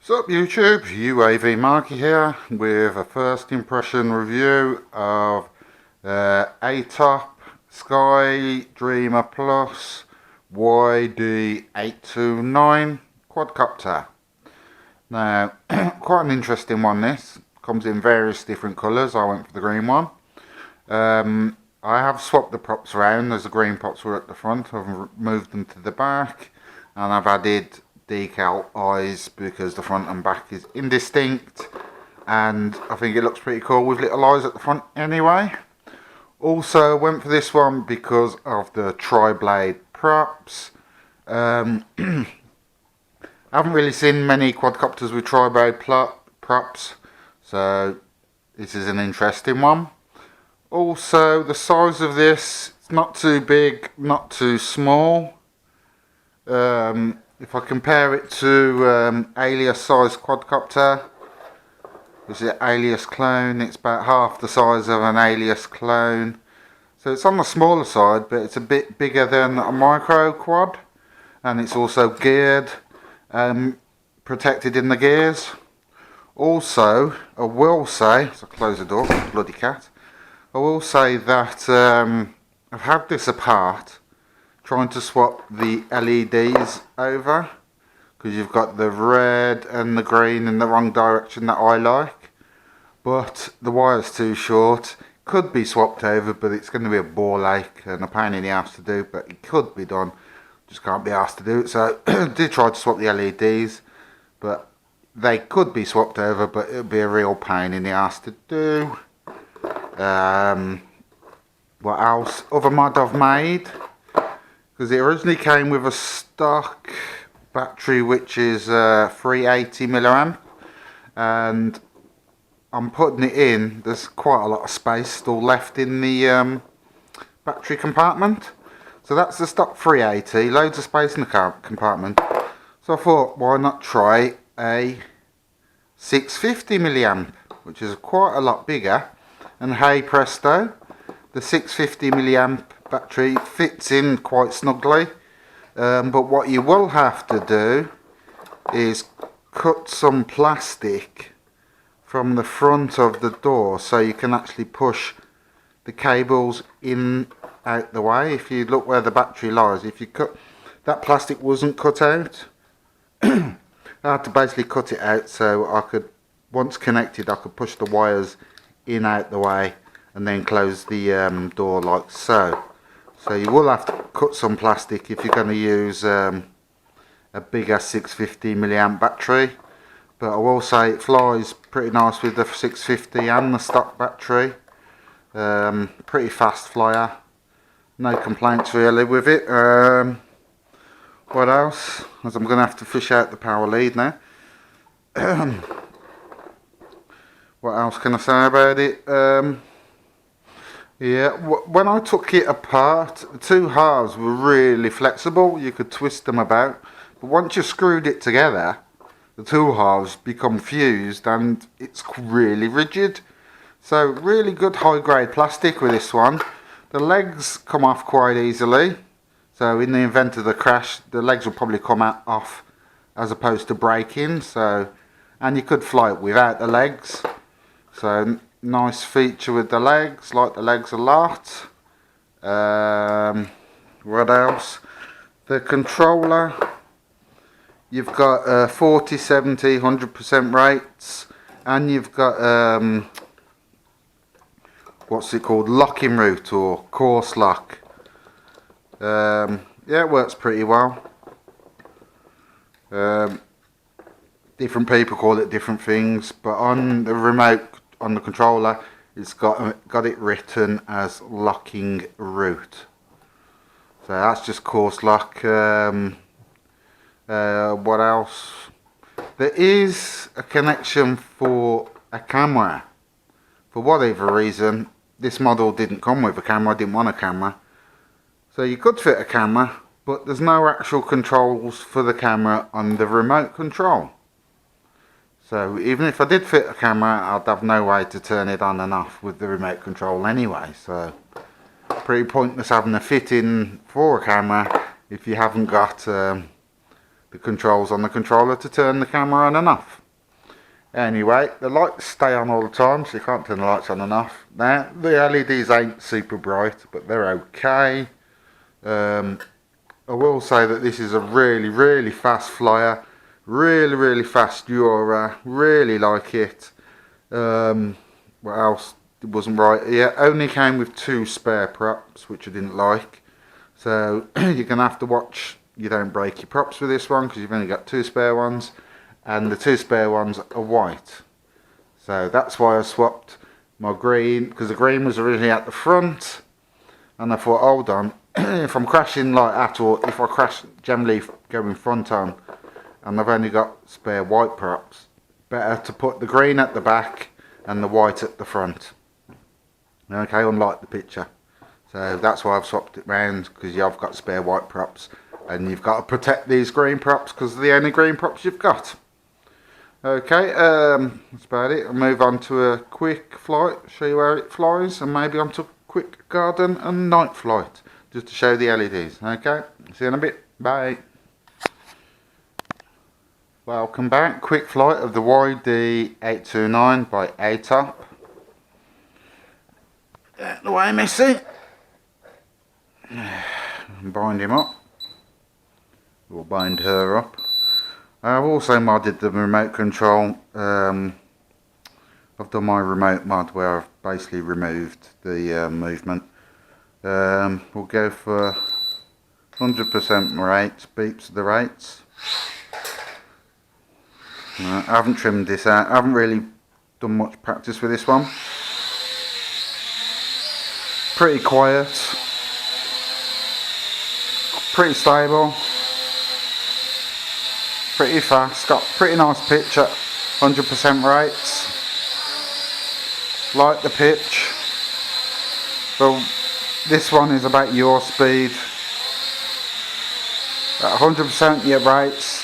What's up YouTube, UAV Marky here with a first impression review of Attop Sky Dreamer Plus YD-829 Quadcopter. Now, quite an interesting one this. Comes in various different colours. I went for the green one. I have swapped the props around as the green props were at the front. I've moved them to the back and I've added decal eyes because the front and back is indistinct, and I think it looks pretty cool with little eyes at the front anyway. Also went for this one because of the tri-blade props. I haven't really seen many quadcopters with tri-blade props, so this is an interesting one. Also, the size of this, it's not too big, not too small. If I compare it to Alias size quadcopter, which is an Alias clone, it's about half the size of an Alias clone. So it's on the smaller side, but it's a bit bigger than a micro quad, and it's also geared, protected in the gears. Also, I will say, so close the door, bloody cat. I will say that I've had this apart, trying to swap the LEDs over, because you've got the red and the green in the wrong direction that I like, but the wire's too short. Could be swapped over, but it's going to be a ball ache and a pain in the ass to do, but it could be done, just can't be asked to do it. So I did try to swap the LEDs, but they could be swapped over, but it would be a real pain in the ass to do. What else? Other mod I've made, because it originally came with a stock battery which is 380 milliamp, and I'm putting it in, there's quite a lot of space still left in the battery compartment. So that's the stock 380, loads of space in the compartment. So I thought, why not try a 650 milliamp, which is quite a lot bigger, and hey presto, the 650 milliamp battery fits in quite snugly, but what you will have to do is cut some plastic from the front of the door so you can actually push the cables in out the way. If you look where the battery lies, if you cut that plastic, wasn't cut out. I had to basically cut it out so I could, once connected, I could push the wires in out the way and then close the door like so. So you will have to cut some plastic if you're going to use a bigger 650 milliamp battery. But I will say it flies pretty nice with the 650 and the stock battery. Pretty fast flyer. No complaints really with it. What else? As I'm going to have to fish out the power lead now. What else can I say about it? Yeah, when I took it apart, the two halves were really flexible. You could twist them about, but once you screwed it together, the two halves become fused and it's really rigid. So really good high grade plastic with this one. The legs come off quite easily, so in the event of the crash the legs will probably come off as opposed to breaking. So, and you could fly it without the legs, so nice feature with the legs, like the legs a lot. What else? The controller, you've got 40, 70, 100% rates, and you've got what's it called, locking route or course lock. Yeah, it works pretty well. Different people call it different things, but on the remote, on the controller, it's got it written as locking route. So that's just course lock. What else? There is a connection for a camera. For whatever reason, this model didn't come with a camera. I didn't want a camera. So you could fit a camera, but there's no actual controls for the camera on the remote control. So even if I did fit a camera, I'd have no way to turn it on and off with the remote control anyway. So pretty pointless having a fit in for a camera if you haven't got the the controls on the controller to turn the camera on and off. Anyway, the lights stay on all the time, so you can't turn the lights on and off. Now, the LEDs ain't super bright, but they're okay. I will say that this is a really fast flyer. Really fast Euro. Really like it. What else wasn't right? Yeah, only came with 2 spare props, which I didn't like. So you're going to have to watch you don't break your props with this one, because you've only got 2 spare ones. And the 2 spare ones are white. So that's why I swapped my green, because the green was originally at the front. And I thought, hold on, if I'm crashing like that, or if I crash generally going front on, and I've only got spare white props, better to put the green at the back and the white at the front. Okay, unlike the picture. So that's why I've swapped it round, because you've got spare white props, and you've got to protect these green props because they're the only green props you've got. Okay, that's about it. I'll move on to a quick flight, show you where it flies, and maybe onto a quick garden and night flight, just to show the LEDs. Okay, see you in a bit. Bye. Welcome back. Quick flight of the YD-829 by Attop. Out the way, Missy. Bind him up. We'll bind her up. I've also modded the remote control. I've done my remote mod where I've basically removed the movement. We'll go for 100% rates, beeps the rates. I haven't trimmed this out. I haven't really done much practice with this one. Pretty quiet. Pretty stable. Pretty fast. Got pretty nice pitch at 100% rates. Like the pitch. Well, this one is about your speed. At 100% your rates.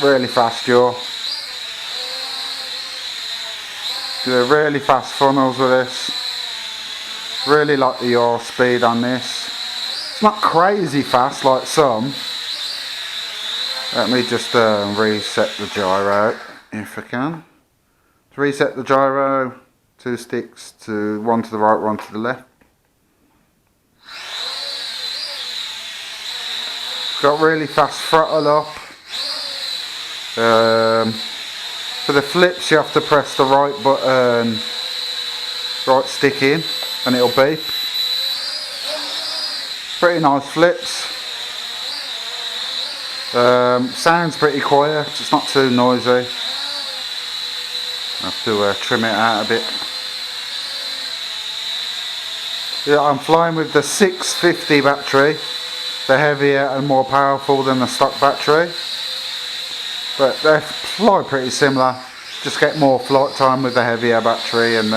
Really fast yaw. Do really fast funnels with this. Really like the yaw speed on this. It's not crazy fast like some. Let me just reset the gyro if I can. To reset the gyro, 2 sticks, to one to the right, one to the left. Got really fast throttle up. For the flips you have to press the right button, right stick in, and it'll beep. Pretty nice flips. Sounds pretty quiet, it's not too noisy. I have to trim it out a bit. Yeah, I'm flying with the 650 battery. They're heavier and more powerful than the stock battery. But they fly pretty similar. Just get more flight time with the heavier battery and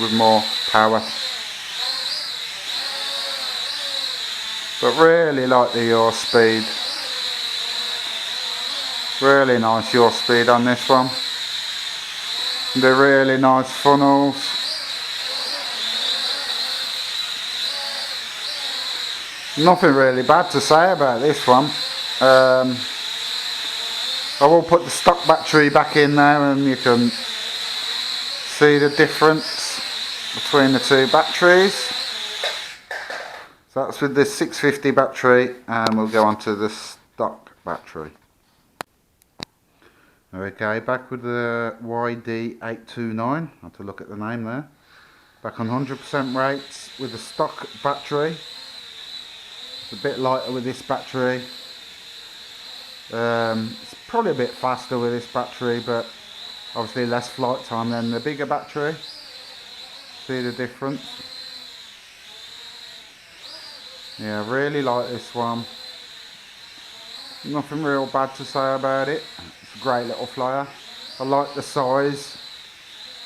with more power. But really like the yaw speed. Really nice yaw speed on this one. They're really nice funnels. Nothing really bad to say about this one. I will put the stock battery back in there and you can see the difference between the 2 batteries. So that's with the 650 battery, and we'll go on to the stock battery. Okay, back with the YD-829. I have to look at the name there. Back on 100% rates with the stock battery. It's a bit lighter with this battery. It's probably a bit faster with this battery, but obviously less flight time than the bigger battery. See the difference? Yeah, I really like this one. Nothing real bad to say about it. It's a great little flyer. I like the size.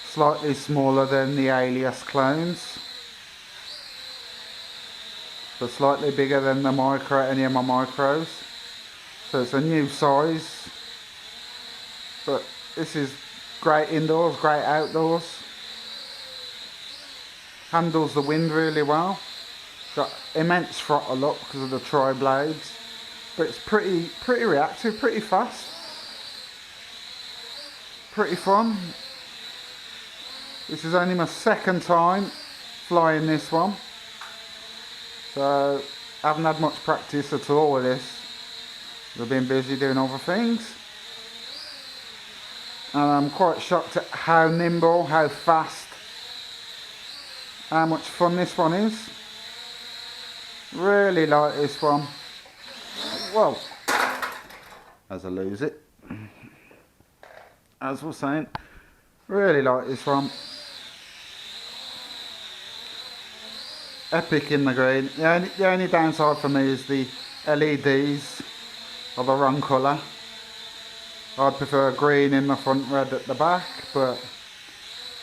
Slightly smaller than the Alias clones, but slightly bigger than the micro, any of my micros. So it's a new size, but this is great indoors, great outdoors. Handles the wind really well. Got immense throttle up because of the tri-blades. but it's pretty reactive, pretty fast, pretty fun. This is only my second time flying this one, so I haven't had much practice at all with this. I've been busy doing other things, and I'm quite shocked at how nimble, how fast, how much fun this one is. Really like this one. Whoa, as I lose it, as we're saying, really like this one. Epic in the green. The only downside for me is the LEDs are the wrong colour. I'd prefer green in the front, red at the back, but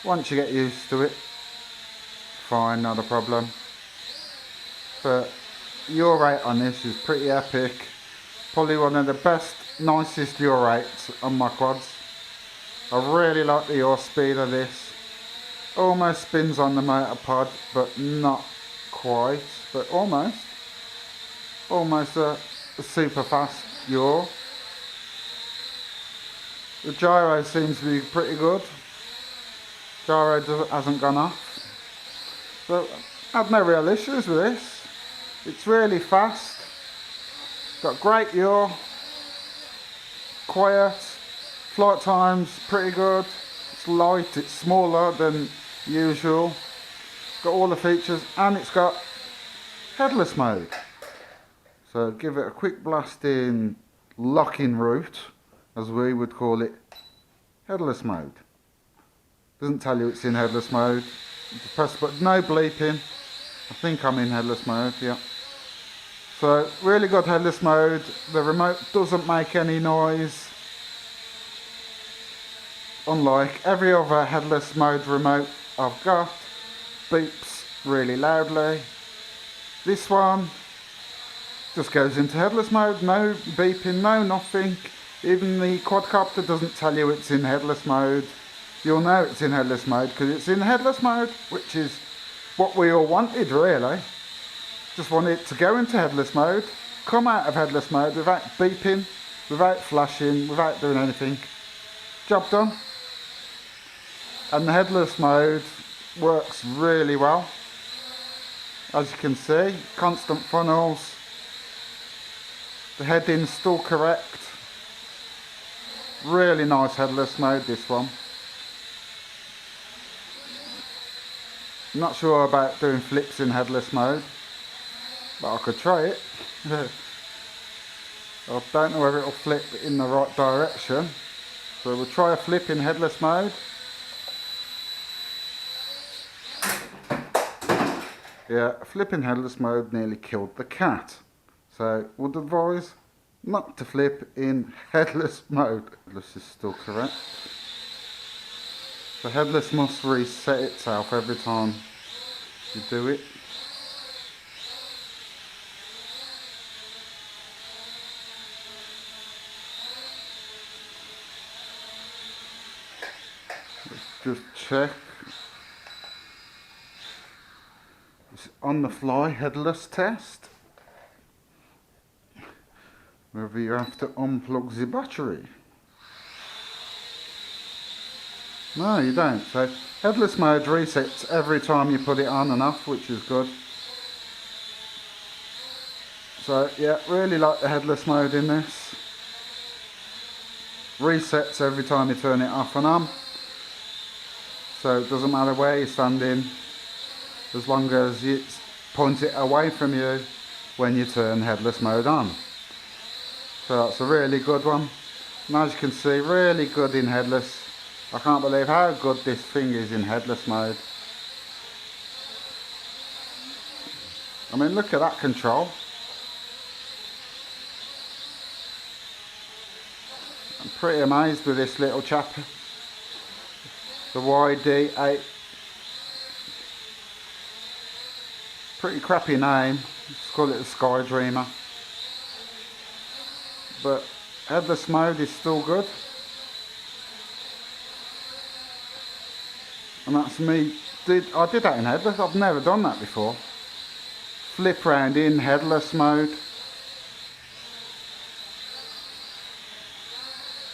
once you get used to it, fine, not a problem. But yaw rate on this is pretty epic. Probably one of the best, nicest yaw rates on my quads. I really like the yaw speed of this. Almost spins on the motor pod, but not quite, but almost a super fast yaw. The gyro seems to be pretty good. Gyro hasn't gone off, but I've no real issues with this. It's really fast, got great yaw, quiet, flight time's pretty good, it's light, it's smaller than usual, got all the features, and it's got headless mode. So give it a quick blast in lock-in route, as we would call it, headless mode. Doesn't tell you it's in headless mode. You just press the button, no bleeping. I think I'm in headless mode, yeah. So really good headless mode. The remote doesn't make any noise, unlike every other headless mode remote I've got. Beeps really loudly. This one just goes into headless mode, no beeping, no nothing. Even the quadcopter doesn't tell you it's in headless mode. You'll know it's in headless mode because it's in headless mode, which is what we all wanted really. Just want it to go into headless mode, come out of headless mode without beeping, without flashing, without doing anything. Job done. And the headless mode works really well. As you can see, constant funnels. The heading's still correct. Really nice headless mode, this one. Not sure about doing flips in headless mode, but I could try it. I don't know whether it'll flip in the right direction, so we'll try a flip in headless mode. Yeah, a flip in headless mode nearly killed the cat, so would advise not to flip in headless mode. This is still correct. The headless must reset itself every time you do it. Let's just check. It's on the fly headless test. Whether you have to unplug the battery. No, you don't. So headless mode resets every time you put it on and off, which is good. So yeah, really like the headless mode in this. Resets every time you turn it off and on. So it doesn't matter where you're standing, as long as you point it away from you when you turn headless mode on. So that's a really good one. And as you can see, really good in headless. I can't believe how good this thing is in headless mode. I mean, look at that control. I'm pretty amazed with this little chap. The YD-8. Pretty crappy name. Let's call it the Sky Dreamer. But headless mode is still good. And that's me. I did that in headless. I've never done that before. Flip round in headless mode.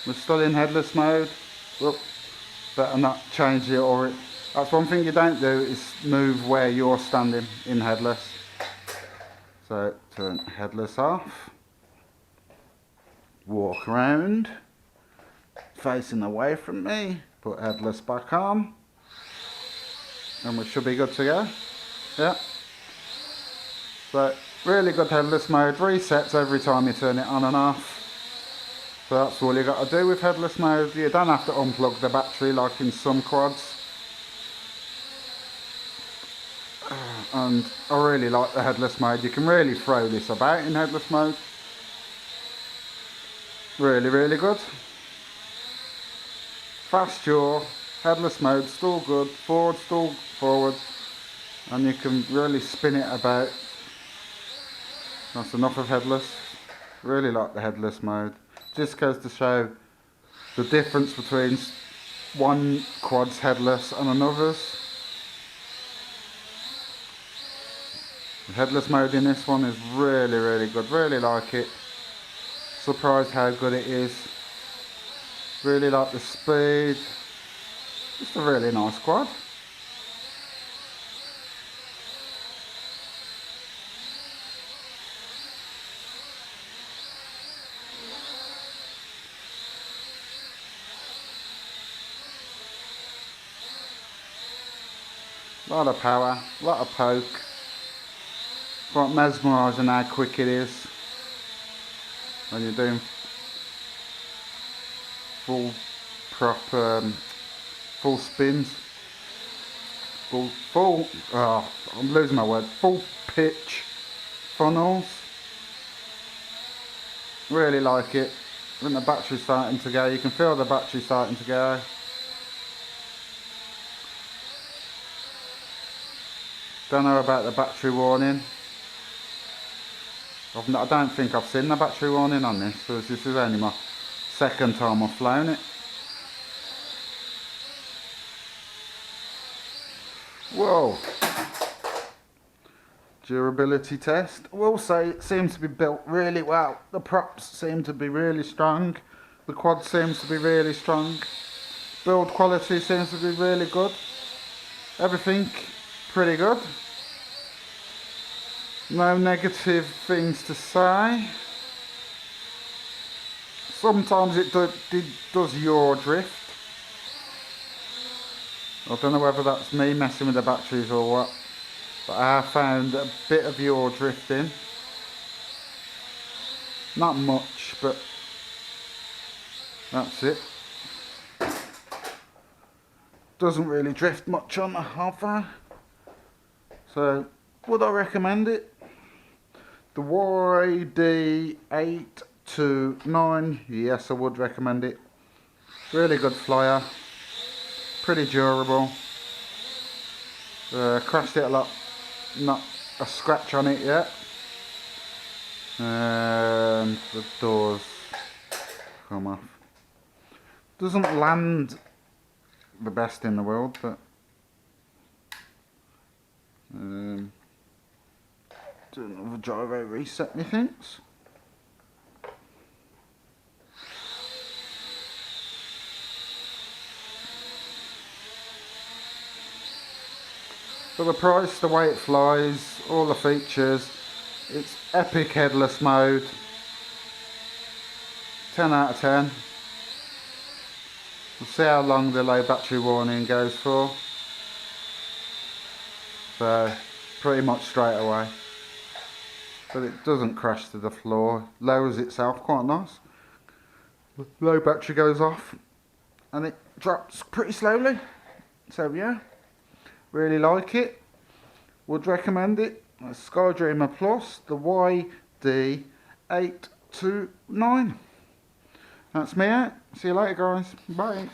We're still in headless mode. Whoop. Better not change it, or that's one thing you don't do, is move where you're standing in headless. So turn headless off. Walk around, facing away from me. Put headless back on. And we should be good to go. Yeah. So really good headless mode. Resets every time you turn it on and off. So that's all you got to do with headless mode. You don't have to unplug the battery like in some quads. And I really like the headless mode. You can really throw this about in headless mode. Really, really good. Fast yaw, headless mode, still good. Forward, still forward. And you can really spin it about. That's enough of headless. Really like the headless mode. Just goes to show the difference between one quad's headless and another's. The headless mode in this one is really, really good. Really like it. Surprised how good it is. Really like the speed. Just a really nice quad. A lot of power, a lot of poke. Quite mesmerising how quick it is when you're doing full spins. I'm losing my word. Full pitch funnels. Really like it. When the battery's starting to go, you can feel the battery starting to go. Don't know about the battery warning. I don't think I've seen the battery warning on this, because this is only my second time I've flown it. Whoa! Durability test. I will say it seems to be built really well. The props seem to be really strong. The quad seems to be really strong. Build quality seems to be really good. Everything pretty good. No negative things to say. Sometimes it does yaw drift. I don't know whether that's me messing with the batteries or what, but I have found a bit of yaw drifting. Not much, but that's it. Doesn't really drift much on the hover. So, would I recommend it? The YD-829, yes, I would recommend it. Really good flyer, pretty durable. Crashed it a lot, not a scratch on it yet. And the doors come off. Doesn't land the best in the world, but do another gyro reset, methinks. For the price, the way it flies, all the features, it's epic headless mode. 10 out of 10. We'll see how long the low battery warning goes for. So, pretty much straight away. But it doesn't crash to the floor. Lowers itself quite nice. The low battery goes off and it drops pretty slowly. So yeah, really like it. Would recommend it. Skydreamer Plus, the YD-829. That's me out. See you later, guys. Bye.